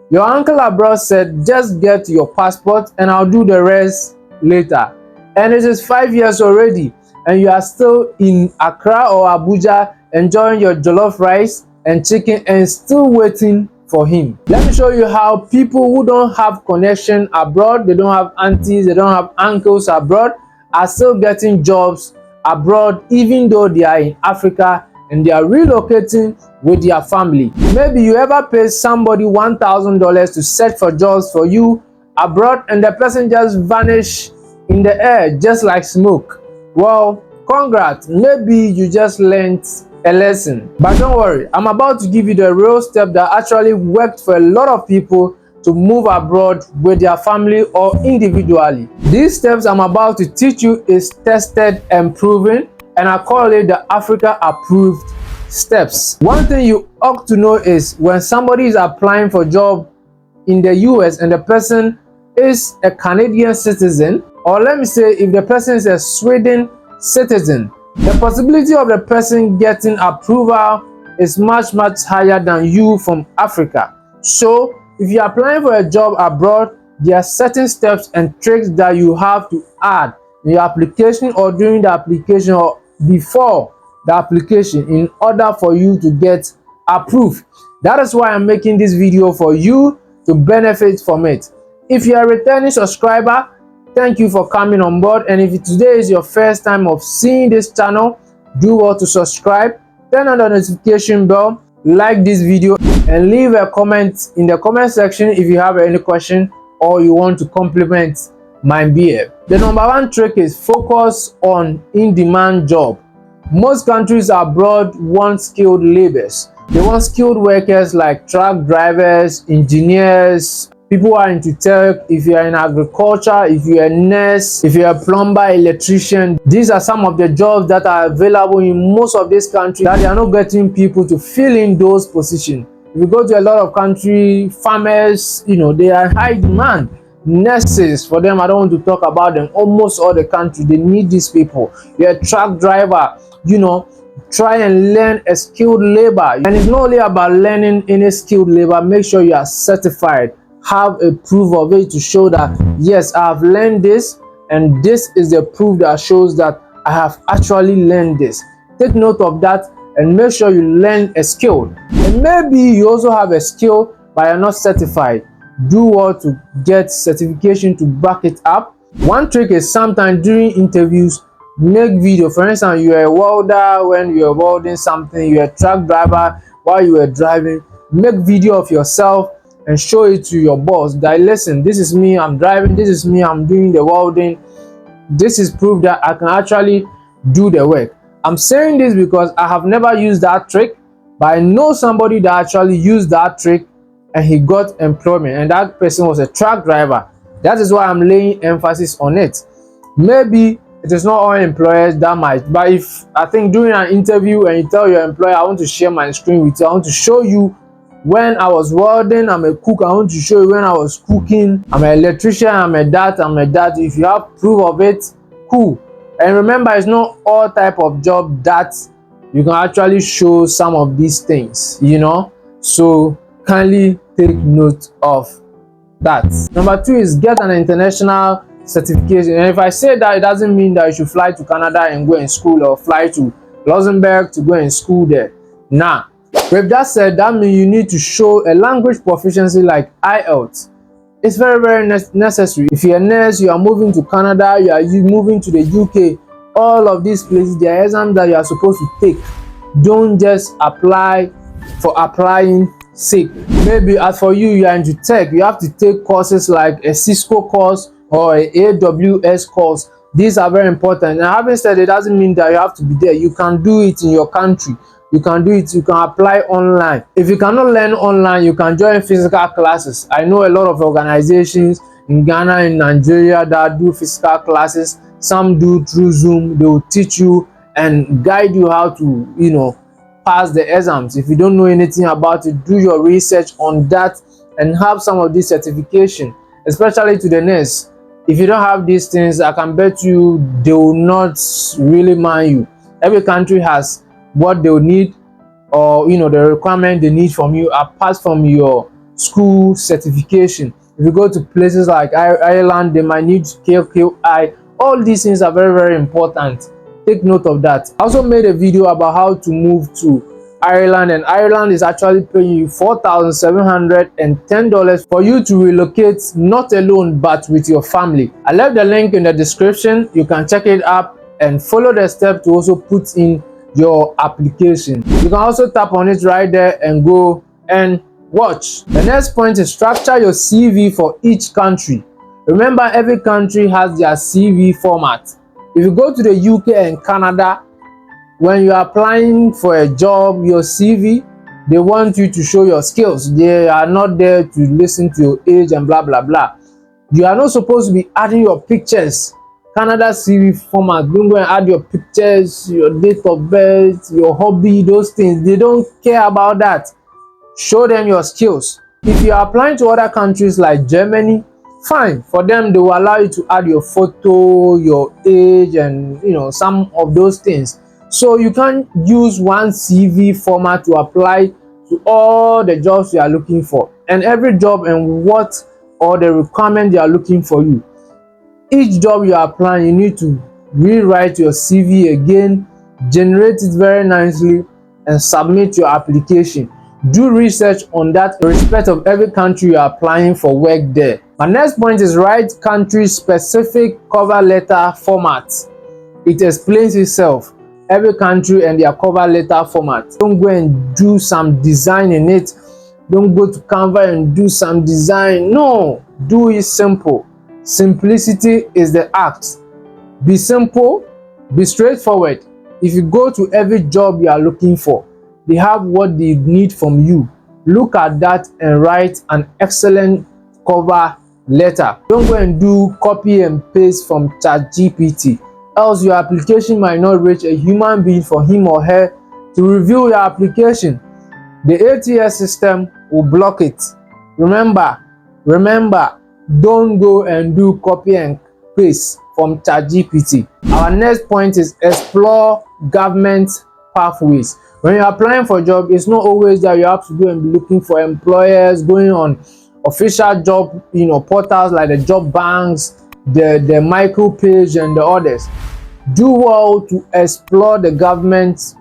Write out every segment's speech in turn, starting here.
Your uncle abroad said, just get your passport and I'll do the rest later. And it is 5 years already, and you are still in Accra or Abuja enjoying your jollof rice and chicken and still waiting for him. Let me show you how people who don't have connection abroad, they don't have aunties, they don't have uncles abroad, are still getting jobs abroad even though they are in Africa and they are relocating with their family. Maybe you ever paid somebody $1,000 to search for jobs for you abroad and the person just vanished in the air just like smoke. Well, congrats, maybe you just learned a lesson. But don't worry, I'm about to give you the real step that actually worked for a lot of people to move abroad with their family or individually. These steps I'm about to teach you is tested and proven, and I call it the Africa approved steps. One thing you ought to know is when somebody is applying for a job in the US and the person is a Canadian citizen, or let me say if the person is a Sweden citizen, the possibility of the person getting approval is much higher than you from Africa. So if you're applying for a job abroad, there are certain steps and tricks that you have to add in your application or during the application or before the application in order for you to get approved. That is why I'm making this video for you to benefit from it. If you are a returning subscriber, thank you for coming on board, and if today is your first time of seeing this channel, do well to subscribe, turn on the notification bell, like this video, and leave a comment in the comment section if you have any question or you want to compliment my beer. The number one trick is focus on in-demand job. Most countries abroad want skilled laborers. They want skilled workers like truck drivers, engineers, people who are into tech. If you are in agriculture, if you are a nurse, if you are a plumber, electrician, these are some of the jobs that are available in most of these countries that they are not getting people to fill in those positions. If you go to a lot of countries, farmers, they are high demand. Nurses, for them, I don't want to talk about them. Almost all the country, they need these people. You're a truck driver, try and learn a skilled labor. And it's not only about learning any skilled labor, make sure you are certified. Have a proof of it to show that yes, I have learned this, and this is the proof that shows that I have actually learned this. Take note of that and make sure you learn a skill. And maybe you also have a skill but you're not certified. Do well to get certification to back it up. One trick is sometimes during interviews, make video. For instance, you're a welder, when you're welding something, you're a truck driver, while you are driving, make video of yourself and show it to your boss that listen, this is me, I'm driving, this is me, I'm doing the welding, this is proof that I can actually do the work. I'm saying this because I have never used that trick, but I know somebody that actually used that trick and he got employment, and that person was a truck driver. That is why I'm laying emphasis on it. Maybe it is not all employers that might, but if I think during an interview and you tell your employer, I want to share my screen with you, I want to show you when I was welding, I'm a cook, I want to show you when I was cooking, I'm an electrician, I'm a that. If you have proof of it, cool. And remember, it's not all type of job that you can actually show some of these things, so kindly take note of that. Number two is get an international certification. And if I say that, it doesn't mean that you should fly to Canada and go in school or fly to Luxembourg to go in school there. Nah. With that said, that means you need to show a language proficiency like IELTS. It's very necessary. If you're a nurse, you are moving to Canada, you are moving to the UK, all of these places, there are exams that you are supposed to take. Don't just apply for applying sake. Maybe as for you, you are into tech, you have to take courses like a Cisco course or a AWS course. These are very important. And having said it, doesn't mean that you have to be there. You can do it in your country. You can do it, you can apply online. If you cannot learn online, you can join physical classes. I know a lot of organizations in Ghana and Nigeria that do physical classes. Some do through Zoom. They will teach you and guide you how to, pass the exams. If you don't know anything about it, do your research on that and have some of these certification, especially to the nurse. If you don't have these things, I can bet you they will not really mind you. Every country has what they will need, or the requirement they need from you apart from your school certification. If you go to places like Ireland, they might need KQI. All these things are very, very important. Take note of that. I also made a video about how to move to Ireland, and Ireland is actually paying you $4,710 for you to relocate, not alone but with your family. I left the link in the description. You can check it up and follow the step to also put in your application. You can also tap on it right there and go and watch. The next point is structure your CV for each country. Remember, every country has their CV format. If you go to the UK and Canada, when you are applying for a job, your CV, they want you to show your skills. They are not there to listen to your age and blah blah blah. You are not supposed to be adding your pictures. Canada CV format, don't go and add your pictures, your date of birth, your hobby, those things. They don't care about that. Show them your skills. If you are applying to other countries like Germany, fine. For them, they will allow you to add your photo, your age, and some of those things. So you can use one CV format to apply to all the jobs you are looking for, and every job and what or the requirement they are looking for you. Each job you are applying, you need to rewrite your CV again, generate it very nicely, and submit your application. Do research on that in respect of every country you are applying for work there. My next point is write country specific cover letter format. It explains itself. Every country and their cover letter format. Don't go and do some design in it. Don't go to Canva and do some design. No, do it simple. Simplicity is the act. Be simple, be straightforward. If you go to every job you are looking for, they have what they need from you. Look at that and write an excellent cover letter. Don't go and do copy and paste from ChatGPT, else your application might not reach a human being for him or her to review your application. The ATS system will block it. Remember, don't go and do copy and paste from ChatGPT. Our next point is explore government pathways. When you're applying for a job, it's not always that you have to go and be looking for employers, going on official job portals like the job banks, the micro page and the others. Do well to explore the government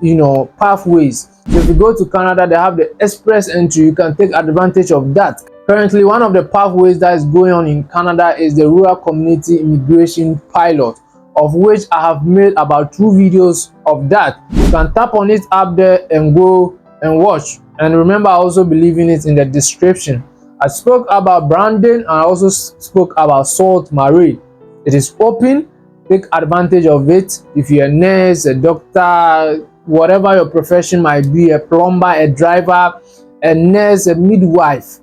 pathways. So if you go to Canada, they have the express entry. You can take advantage of that. Currently, one of the pathways that is going on in Canada is the rural community immigration pilot, of which I have made about 2 videos of that. You can tap on it up there and go and watch. And remember, I also be leaving it in the description. I spoke about branding and I also spoke about salt marine. It is open. Take advantage of it. If you're a nurse, a doctor, whatever your profession might be, a plumber, a driver, a nurse, a midwife,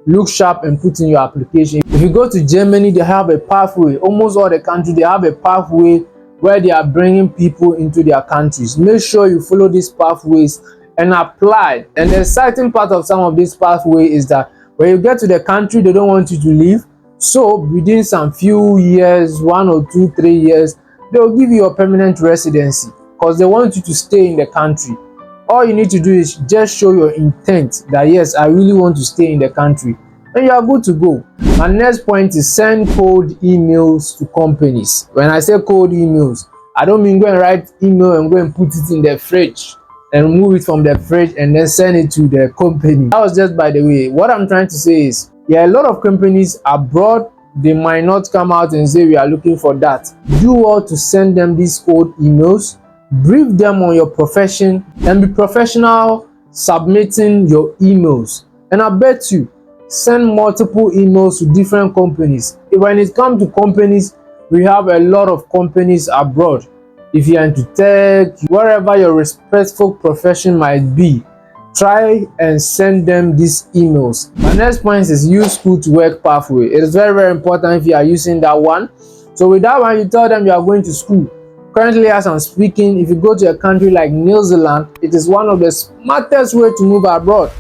look sharp and put in your application. If you go to Germany, they have a pathway. Almost all the countries, they have a pathway where they are bringing people into their countries. Make sure you follow these pathways and apply. And the exciting part of some of these pathways is that when you get to the country, they don't want you to leave. So within some few years, 1 or 2, 3 years, they'll give you a permanent residency because they want you to stay in the country. All you need to do is just show your intent that yes, I really want to stay in the country, and you are good to go. My next point is send cold emails to companies. When I say cold emails, I don't mean go and write email and go and put it in the fridge and remove it from the fridge and then send it to the company. That was just by the way. What I'm trying to say is, a lot of companies abroad, they might not come out and say we are looking for that. Do well to send them these cold emails, brief them on your profession, and be professional submitting your emails. And I bet you, send multiple emails to different companies. When it comes to companies, we have a lot of companies abroad. If you're into tech, wherever your respectful profession might be, try and send them these emails. My next point is use school to work pathway. It is very, very important if you are using that one. So with that one, you tell them you are going to school. Currently, as I'm speaking, if you go to a country like New Zealand, it is one of the smartest way to move abroad.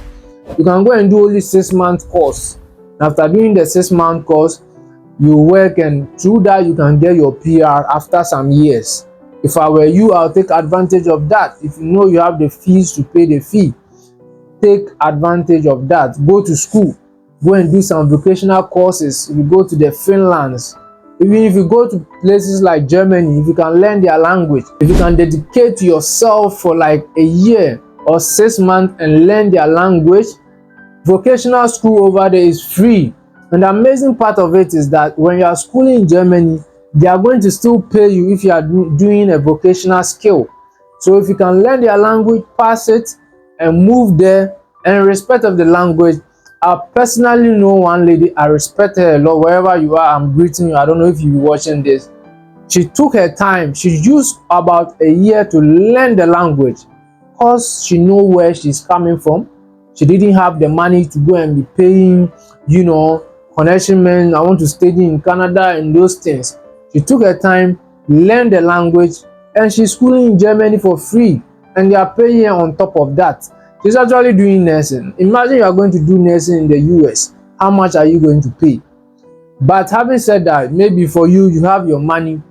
You can go and do only 6-month course. After doing the 6-month course, you work, and through that you can get your PR after some years. If I were you, I'll take advantage of that. If you know you have the fees to pay the fee, take advantage of that. Go to school. go and do some vocational courses. If you go to the Finlands, even if you go to places like Germany, if you can learn their language, if you can dedicate yourself for like a year or 6 months and learn their language, vocational school over there is free. And the amazing part of it is that when you are schooling in Germany, they are going to still pay you if you are doing a vocational skill. So if you can learn their language, pass it, and move there, and in respect of the language, I personally know one lady, I respect her a lot. Wherever you are, I'm greeting you. I don't know if you're watching this. She took her time. She used about a year to learn the language because she know where she's coming from. She didn't have the money to go and be paying, connection men. I want to study in Canada and those things. She took her time, learned the language, and she's schooling in Germany for free, and they are paying her on top of that. She's actually doing nursing. Imagine you are going to do nursing in the US. How much are you going to pay? But having said that, maybe for you, you have your money.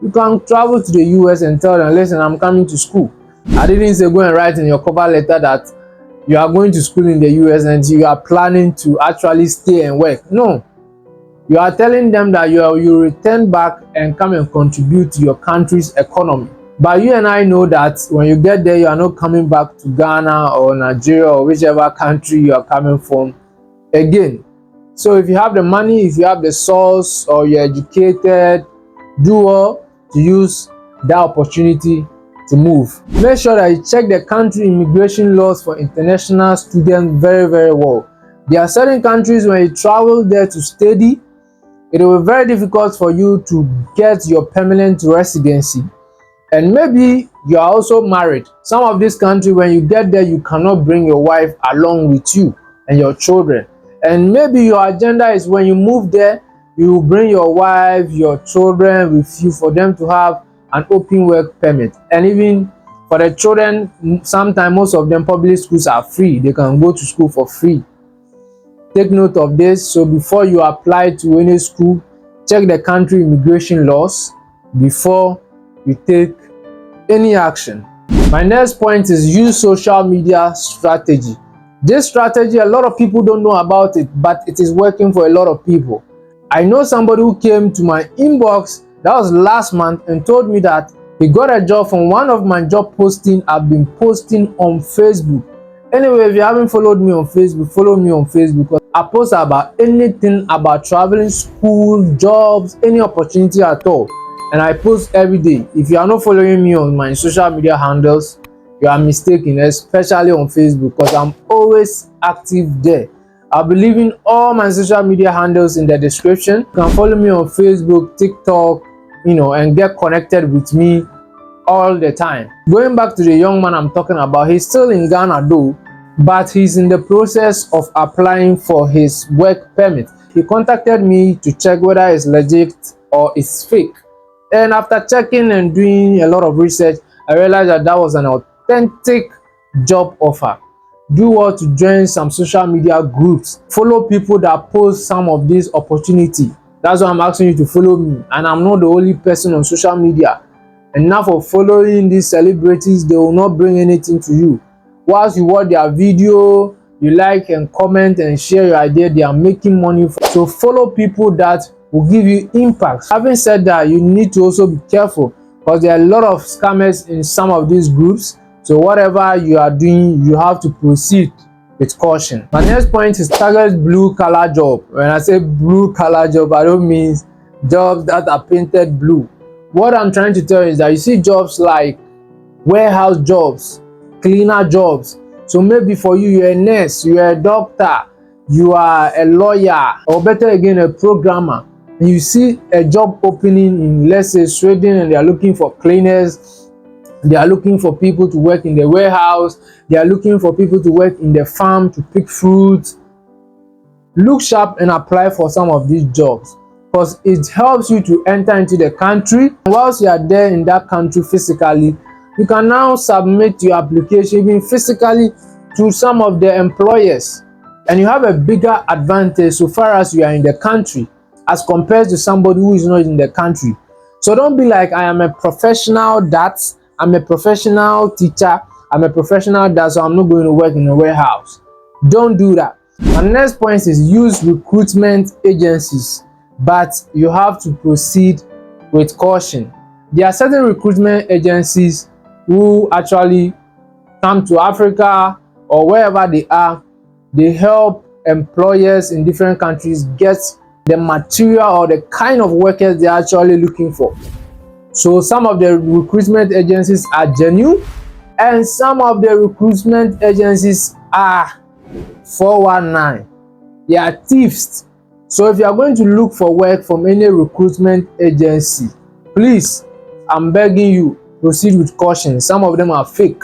You can travel to the US and tell them, listen, I'm coming to school. I didn't say go and write in your cover letter that you are going to school in the US and you are planning to actually stay and work. No. You are telling them that you return back and come and contribute to your country's economy. But you and I know that when you get there, you are not coming back to Ghana or Nigeria or whichever country you are coming from again. So if you have the money, if you have the source, or you're educated, do well to use that opportunity to move. Make sure that you check the country immigration laws for international students very, very well. There are certain countries when you travel there to study, it will be very difficult for you to get your permanent residency. And maybe you are also married. Some of these countries, when you get there, you cannot bring your wife along with you and your children. And maybe your agenda is when you move there, you will bring your wife, your children with you for them to have an open work permit. And even for the children, sometimes most of them public schools are free. They can go to school for free. Take note of this. So before you apply to any school, check the country immigration laws before you take any action. My next point is use social media strategy. This strategy, a lot of people don't know about it, but it is working for a lot of people. I know somebody who came to my inbox, that was last month, and told me that he got a job from one of my job posting I've been posting on Facebook. Anyway, if you haven't followed me on Facebook, follow me on Facebook, because I post about anything about traveling, school, jobs, any opportunity at all. And I post every day. If you are not following me on my social media handles, you are mistaken, especially on Facebook, because I'm always active there. I'll be leaving all my social media handles in the description. You can follow me on Facebook, TikTok, and get connected with me all the time. Going back to the young man I'm talking about, he's still in Ghana though, but he's in the process of applying for his work permit. He contacted me to check whether it's legit or it's fake. And after checking and doing a lot of research, I realized that that was an authentic job offer. Do well to join some social media groups. Follow people that post some of these opportunities. That's why I'm asking you to follow me. And I'm not the only person on social media. Enough of following these celebrities, they will not bring anything to you. Whilst you watch their video, you like and comment and share your idea, they are making money. So follow people that will give you impact. Having said that, you need to also be careful because there are a lot of scammers in some of these groups. So whatever you are doing, you have to proceed with caution. My next point is target blue collar job. When I say blue collar job, I don't mean jobs that are painted blue. What I'm trying to tell you is that you see jobs like warehouse jobs, cleaner jobs. So maybe for you, you're a nurse, you're a doctor, you are a lawyer, or better again, a programmer. And you see a job opening in, let's say, Sweden, and they are looking for cleaners. They are looking for people to work in the warehouse. They are looking for people to work in the farm to pick fruits. Look sharp and apply for some of these jobs because it helps you to enter into the country. And whilst you are there in that country physically, you can now submit your application even physically to some of the employers. And you have a bigger advantage so far as you are in the country as compared to somebody who is not in the country. So don't be like, I am a professional that, I'm a professional teacher, I'm a professional that, so I'm not going to work in a warehouse. Don't do that. And next point is use recruitment agencies, but you have to proceed with caution. There are certain recruitment agencies who actually come to Africa or wherever they are. They help employers in different countries get the material or the kind of workers they're actually looking for. So some of the recruitment agencies are genuine, and some of the recruitment agencies are 419. They are thieves. So if you are going to look for work from any recruitment agency, please, I'm begging you, proceed with caution. Some of them are fake.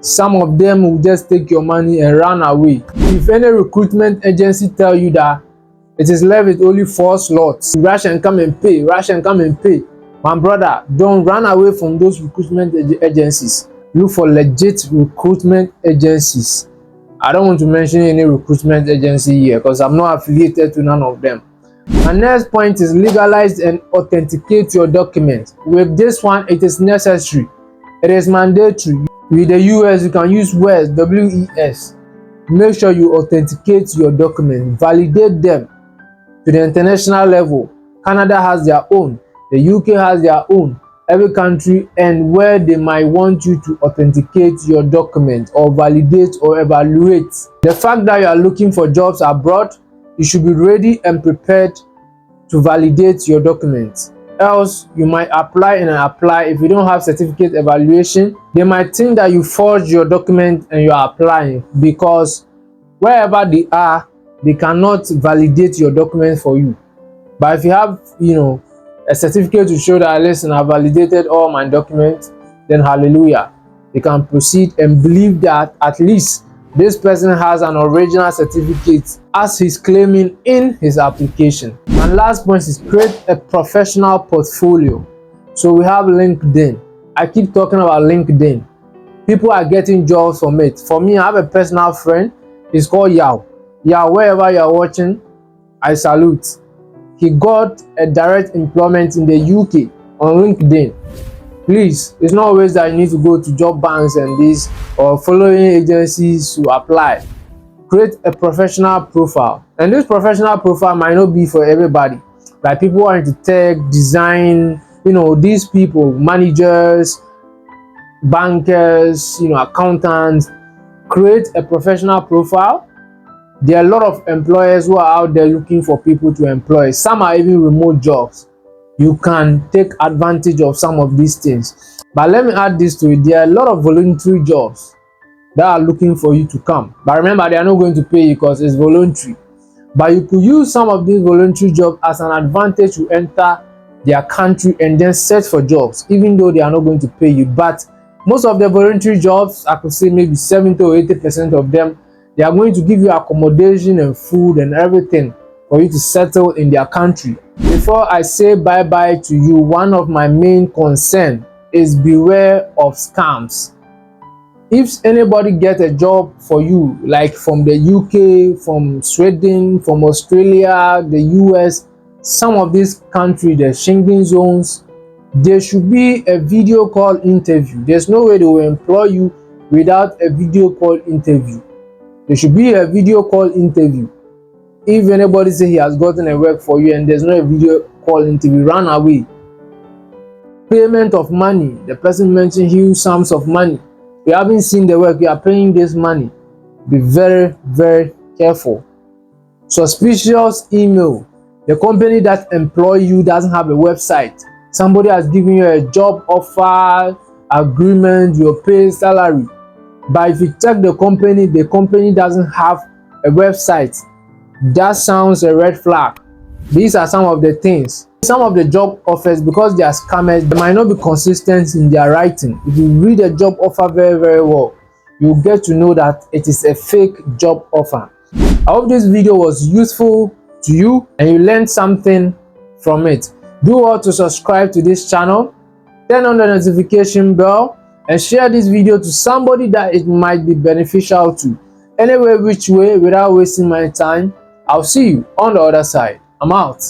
Some of them will just take your money and run away. If any recruitment agency tell you that it is left with only 4 slots, rush and come and pay, rush and come and pay, my brother, don't run away from those recruitment agencies. Look for legit recruitment agencies. I don't want to mention any recruitment agency here because I'm not affiliated to none of them. My next point is legalize and authenticate your documents. With this one, it is necessary. It is mandatory. With the US, you can use WES, W-E-S. Make sure you authenticate your documents. Validate them to the international level. Canada has their own. The UK has their own. Every country and where they might want you to authenticate your document or validate or evaluate. The fact that you are looking for jobs abroad, you should be ready and prepared to validate your documents. Else you might apply and apply. If you don't have certificate evaluation, they might think that you forged your document and you are applying, because wherever they are, they cannot validate your document for you. But if you have, a certificate to show that, listen, I validated all my documents, then hallelujah, you can proceed and believe that at least this person has an original certificate as he's claiming in his application. And last point is create a professional portfolio. So we have LinkedIn. I keep talking about LinkedIn. People are getting jobs from it. For me, I have a personal friend. He's called Yao. Yao, wherever you are watching, I salute. He got a direct employment in the UK on LinkedIn. Please, it's not always that you need to go to job banks and this or following agencies to apply. Create a professional profile, and this professional profile might not be for everybody. Like people who are into tech, design, these people, managers, bankers, accountants. Create a professional profile. There are a lot of employers who are out there looking for people to employ. Some are even remote jobs. You can take advantage of some of these things. But let me add this to it. There are a lot of voluntary jobs that are looking for you to come. But remember, they are not going to pay you because it's voluntary. But you could use some of these voluntary jobs as an advantage to enter their country and then search for jobs, even though they are not going to pay you. But most of the voluntary jobs, I could say maybe 70 or 80% of them, they are going to give you accommodation and food and everything for you to settle in their country. Before I say bye-bye to you, one of my main concerns is beware of scams. If anybody gets a job for you, like from the UK, from Sweden, from Australia, the US, some of these countries, the Schengen zones, there should be a video call interview. There's no way they will employ you without a video call interview. There should be a video call interview. If anybody say he has gotten a work for you and there's no video call interview, run away. Payment of money. The person mentioned huge sums of money. We haven't seen the work, we are paying this money. Be very, very careful. Suspicious email. The company that employ you doesn't have a website. Somebody has given you a job offer, agreement, your pay, salary. But if you check the company doesn't have a website. That sounds a red flag. These are some of the things. Some of the job offers, because they are scammers, they might not be consistent in their writing. If you read a job offer very, very well, you'll get to know that it is a fake job offer. I hope this video was useful to you and you learned something from it. Do well to subscribe to this channel, turn on the notification bell, and share this video to somebody that it might be beneficial to. Anyway, which way, without wasting my time, I'll see you on the other side. I'm out.